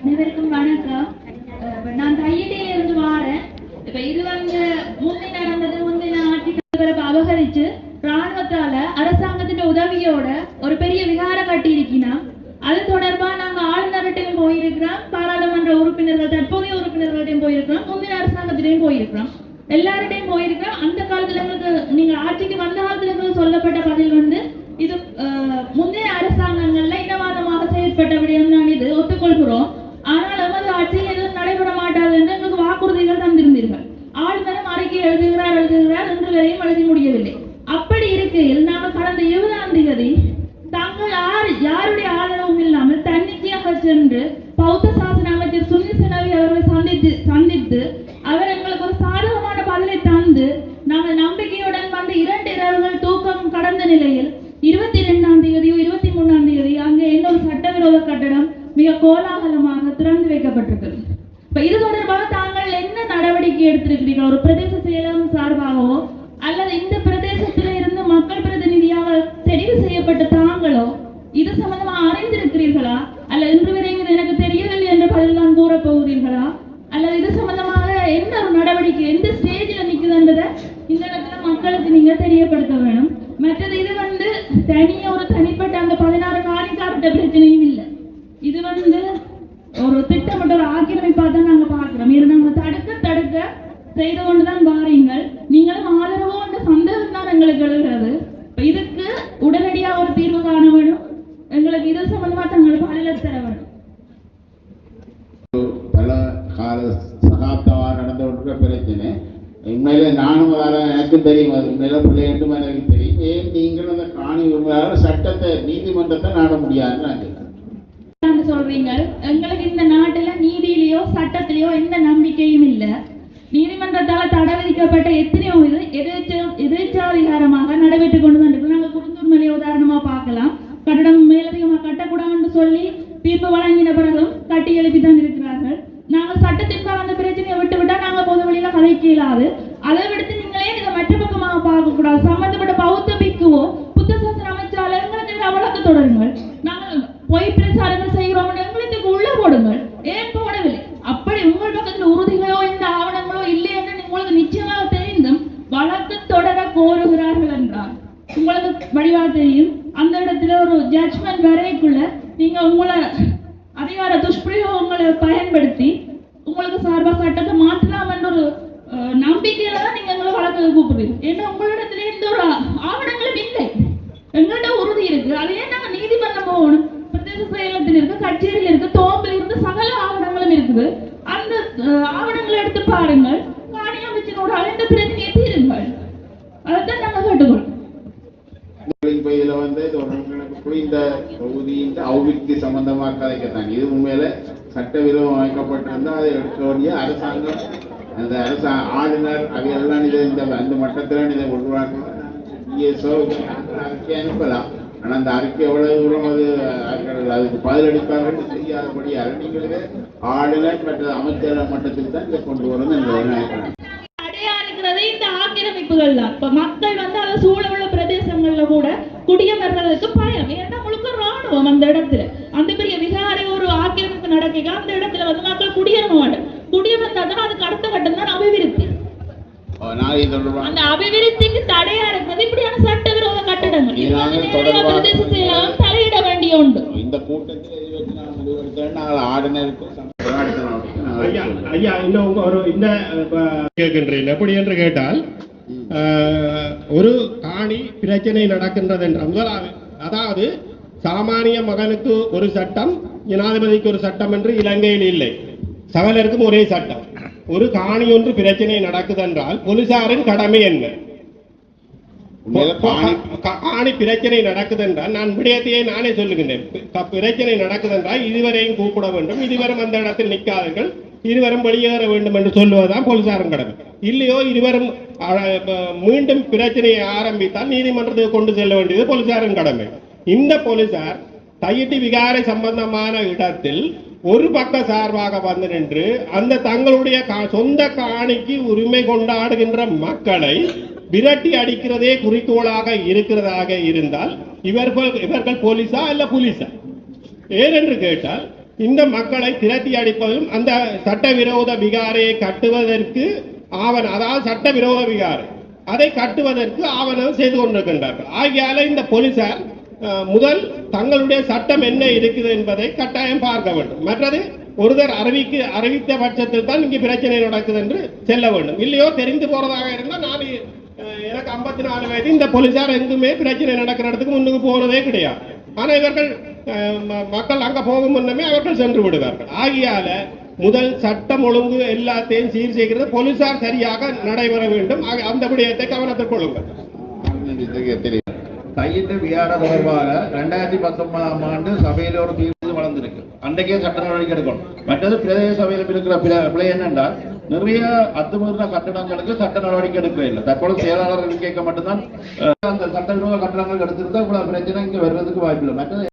அனைவருக்கும் வணக்கம். நான் தையிட்டியில இருந்து வாரேன். இப்ப இது முந்தி நடந்தது, முந்தின ஆட்சிக்கு அபகரிச்சு ராணுவத்தால அரசாங்கத்தின் உதவியோட ஒரு பெரிய விகாரம் கட்டி இருக்கிறோம். அது தொடர்பா நாங்க ஆளுநர்கிட்டையும் போயிருக்கிறோம், பாராளுமன்ற உறுப்பினர்கள் தற்போதைய உறுப்பினர்கள்டையும் போயிருக்கிறோம், முந்தின அரசாங்கத்திலையும் போயிருக்கிறோம், எல்லார்டையும் போயிருக்கிறோம். அந்த காலத்துல எங்களுக்கு நீங்க ஆட்சிக்கு வந்த காலத்துல எங்களுக்கு சொல்லப்பட்ட பதில் இது முந்தைய அரசாங்கங்கள்ல இனவாதமாக செயற்பட்டபடியும் தான் இது ஒத்துக்கொள்கிறோம். ஆனால் எமது ஆட்சியில் எதுவும் நடைபெற மாட்டாது என்று எங்களுக்கு வாக்குறுதிகள் தந்திருந்தீர்கள். ஆளுநரும் அறிக்கை எழுதுகிறார் என்று வரையும் எழுதி முடியவில்லை. அப்படி இருக்கையில் நாங்கள் கடந்த 20ஆம் தேதி தாங்கள் யாருடைய ஆதரவும் இல்லாமல் தன்னிச்சையாக சென்று பௌத்த சாசன அமைச்சர் சுனில் செனவி அவர்களை சந்தித்து அவர் எங்களுக்கு ஒரு சாதகமான பதிலை தந்து நாங்கள் நம்பிக்கையுடன் வந்த 2 இரவுகள் தூக்கம் கடந்த நிலையில் 22ஆம் தேதியோ 23ஆம் தேதி அங்கே இன்னொரு சட்டவிரோத கட்டடம் மிக கோலாகலமாக திறந்து வைக்கப்பட்டிருக்கிறது. இப்ப இது தொடர்பாக தாங்கள் என்ன நடவடிக்கை எடுத்திருக்கிறீர்கள்? ஒரு பிரதேச செயலகம் சார்பாகவோ அல்லது இந்த பிரதேசத்தில இருந்து மக்கள் பிரதிநிதியாக தெரிவு செய்யப்பட்ட தாங்களோ இது சம்பந்தமாக அறிந்திருக்கிறீர்களா? அல்லது இன்று வரைக்கும் எனக்கு தெரியவில்லை என்ற பதில் தான் கூற போகிறீர்களா? அல்லது இது சம்பந்தமாக என்ன ஒரு நடவடிக்கை எந்த ஸ்டேஜில் நிற்குதுன்றதை இந்த இடத்துல மக்களுக்கு நீங்க தெரியப்படுத்த வேணும். மற்றது இது தனியா ஒரு தனிப்பட்ட அந்த 16 காணிக்காரட்ட பிரச்சனையும் இல்லை. இது ஒரு திட்டமிட்ட ஒரு ஆக்கிரமிப்பா தான் நாங்க பார்க்கிறோம். இது நாங்க தடுக்க செய்து கொண்டுதான் வாரீங்கள். நீங்களும் ஆதரவோ என்ற சந்தேகம் தான் எங்களுக்கு எழுகிறது. இதுக்கு உடனடியாக ஒரு தீர்வு காண வேணும். எங்களுக்கு இது சம்பந்தமா தங்களுக்கு பதில தர வேணும். பல கால சகாப்தமாக நடந்து கொண்டிருக்கிற பிரச்சனை உண்மையில நானும் எனக்கு தெரியும், அது உண்மையில பிள்ளைகளும் எனக்கு தெரியும். ஏன் நீங்கள் அந்த காணி உரிமையாளர் சட்டத்தை நீதிமன்றத்தை நாட முடியாதுன்னு சொல்றீங்க. எங்களுக்கு இந்த நாட்டுல நீதியிலேயோ சட்டத்திலேயோ எந்த நம்பிக்கையும் இல்லை. நீதிமன்றத்தால் தடை விதிக்கப்பட்ட எத்தனையோ எதிர்ச்சாதிகாரமாக நடைபெற்றுக் கொண்டுதான் இருக்கு. நாங்கள் குடும்பநிலையை உதாரணமா பார்க்கலாம். கட்டடம் மேலதிகமாக கட்டக்கூடாதுன்னு சொல்லி தீர்ப்பு வழங்கின பிறகும் கட்டி எழுப்பித்தான் இருக்கிறார்கள். நாங்கள் சட்டத்திற்காக அந்த பிரச்சனையை விட்டா நாங்க பொது வழியில கதைக்க இயலாது. அதை விடுத்து நீங்களே இதை மற்ற பக்கமாக பார்க்க கூடாது. சம்பந்தப்பட்ட பௌத்த பிக்குவோ புத்த சாசன அமைச்சால எங்களுக்கு வழக்கு தொடருங்கள். நாங்கள் பொய் பிரச்சாரங்கள் செய்கிறோம், எங்களுக்கு உள்ள போடுங்கள். ஏன் போடவில்லை? அப்படி உங்கள் பக்கத்தில் உறுதிகளோ இந்த ஆவணங்களோ இல்லை என்று உங்களுக்கு நிச்சயமாக தெரிந்தும் வழக்கு தொடர கோருகிறார்கள் என்றால் உங்களுக்கு வழிவாக தெரியும். அந்த இடத்துல ஒரு ஜட்ஜ்மெண்ட் வரைக்குள்ள நீங்க உங்களை அதிகார துஷ்பிரயோகங்களை பயன்படுத்தி உங்களுக்கு சார்பா சட்டத்தை மாற்றலாம் என்ற ஒரு நம்பிக்கையில தான் நீங்க எங்களை வழக்கு கூப்பிடுறீங்க. ஏன்னா உங்களிடத்துல எந்த ஒரு ஆவணங்களும் இல்லை, எங்கள்கிட்ட உறுதி இருக்கு. அதையே நாங்க நீதிமன்றம் போகணும். பிரதேச செயலகத்தில் இருக்கு, கச்சேரியில் இருக்கு, தோம்பில் இருந்து சகல ஆவணங்களும் இருக்குது. அந்த ஆவணங்களை எடுத்து பாருங்கள். காணி அமைச்சனோட அழைந்த பிரச்சனையை தீருங்கள். அதைத்தான் நாங்க கேட்டுக்கொள்றோம். இந்த தொகுதியின் அபிவிருத்தி சம்பந்தமாக கதைக்கத்தாங்க. இது உண்மையில சட்டவிரோதம் அமைக்கப்பட்டிருந்தா அதை எடுக்க வேண்டிய அரசாங்கம், அந்த ஆளுநர் அவையெல்லாம் இதை அந்த மட்டத்தில் இதை உருவாக்க அறிக்கை அனுப்பலாம். ஆனால் அந்த அறிக்கை எவ்வளவு தூரம் அதுக்கு பதிலளிப்பார்கள் தெரியாதபடியாக நீங்களே ஆளுநர் மற்ற அமைச்சர் மட்டத்தில் தான் இதை கொண்டு வரணும் என்று நினைக்கிறேன். இந்த ஆக்கிரமிப்புகள் தான் இப்ப மக்கள் அதை சூழ உள்ள பிரதேசங்கள்ல கூட குடியமர்றதுக்கு பயம். ஏன்னா முழுக்க ராணுவம் அந்த இடத்துல அந்த பெரிய விகாரை ஒரு ஆக்கிரமிப்பு நடக்க அந்த இடத்துல மக்கள் குடியேறணும். குடியமர்ந்தாதான் அதுக்கு அடுத்த கட்டம் தான் அபிவிருத்தி. அந்த அபிவிருத்திக்கு தடையா இருக்கிறது இப்படியான சட்டவிரோத கட்டடங்கள். பிரதேச செயலகம் தலையிட வேண்டிய ஒன்று. இந்த கூட்டத்தில் எப்படி என்று கேட்டால், ஒரு காணி பிரச்சனை நடக்கின்றது என்ற முதலாவது, அதாவது சாமானிய மகனுக்கு ஒரு சட்டம், ஜனாதிபதிக்கு ஒரு சட்டம் என்று இலங்கையில் இல்லை. சகலருக்கும் ஒரே சட்டம். ஒரு காணி ஒன்று பிரச்சனை நடக்குது என்றால் போலீசாரின் கடமை என்ன? காணி பிரச்சனை நடக்குது என்றால் நான் விடயத்தையே நானே சொல்லுகின்றேன். பிரச்சனை நடக்குது என்றால் இதுவரையும் கூப்பிட வேண்டும், இதுவரும் அந்த இடத்தில் நிற்காதீர்கள், இருவரும் வெளியேற வேண்டும் என்று சொல்லுவதுதான் போலீசாரின் கடமை. இல்லையோ இருவரும் மீண்டும் பிரச்சனையை ஆரம்பித்தால் நீதிமன்றத்துக்கு கொண்டு செல்ல வேண்டியது போலீசாரின் கடமை. இந்த போலீசார் தையிட்டி விகாரை சம்பந்தமான இடத்தில் ஒரு பக்க சார்பாக வந்து நின்று அந்த தங்களுடைய சொந்த காணிக்கு உரிமை கொண்டாடுகின்ற மக்களை விரட்டி அடிக்கிறதே குறிக்கோளாக இருக்கிறதாக இருந்தால் இவர்கள் போலீஸா அல்ல போலீஸா? ஏனென்று கேட்டால் இந்த மக்களை திரட்டி அடிப்பதும் அந்த சட்டவிரோத விகாரையை கட்டுவதற்கு அதாவது சட்டவிரோத விகாரை அதை கட்டுவதற்கு ஆவணம் செய்து கொண்டிருக்கின்றார்கள். ஆகியால இந்த போலீசார் முதல் தங்களுடைய சட்டம் என்ன இருக்குது என்பதை கட்டாயம் பார்க்க வேண்டும். மற்றது ஒருவர் அறிவித்த பட்சத்தில் தான் இங்கு பிரச்சனை நடக்குது என்று செல்ல வேண்டும். இல்லையோ தெரிந்து போறதாக இருந்தால் நான் எனக்கு 54 வயது, இந்த போலீசார் எங்குமே பிரச்சனை நடக்கிற இடத்துக்கு முன்னுக்கு போனதே கிடையாது. ஆனா இவர்கள் மக்கள் அங்க போகும் முன்னமே அவர்கள் சென்று விடுவார்கள். ஆகியால முதல் சட்டம் ஒழுங்கு எல்லாத்தையும் சீர் செய்கிறது போலீசார் சரியாக நடைபெற வேண்டும். அந்த விடயத்தை கவனத்தில் கொள்ளுங்கள். தையிட்டு வியார தொடர்பாக 2019ஆம் ஆண்டு சபையில ஒரு தீர்வு வளர்ந்திருக்கு. அன்றைக்கே சட்ட நடவடிக்கை எடுக்கணும். மற்றது பிரதேச சபையில் இருக்கிற பிழை என்னென்றால் நிறைய அத்துமீறின கட்டணங்களுக்கு சட்ட நடவடிக்கை எடுக்கவே இல்லை. தற்போது செயலாளர்கள் கேட்க மட்டும்தான் அந்த சட்டவிரோத கட்டணங்கள் எடுத்திருந்தா இவ்வளவு பிரச்சனை இங்க வர்றதுக்கு வாய்ப்பு இல்லை. மற்றது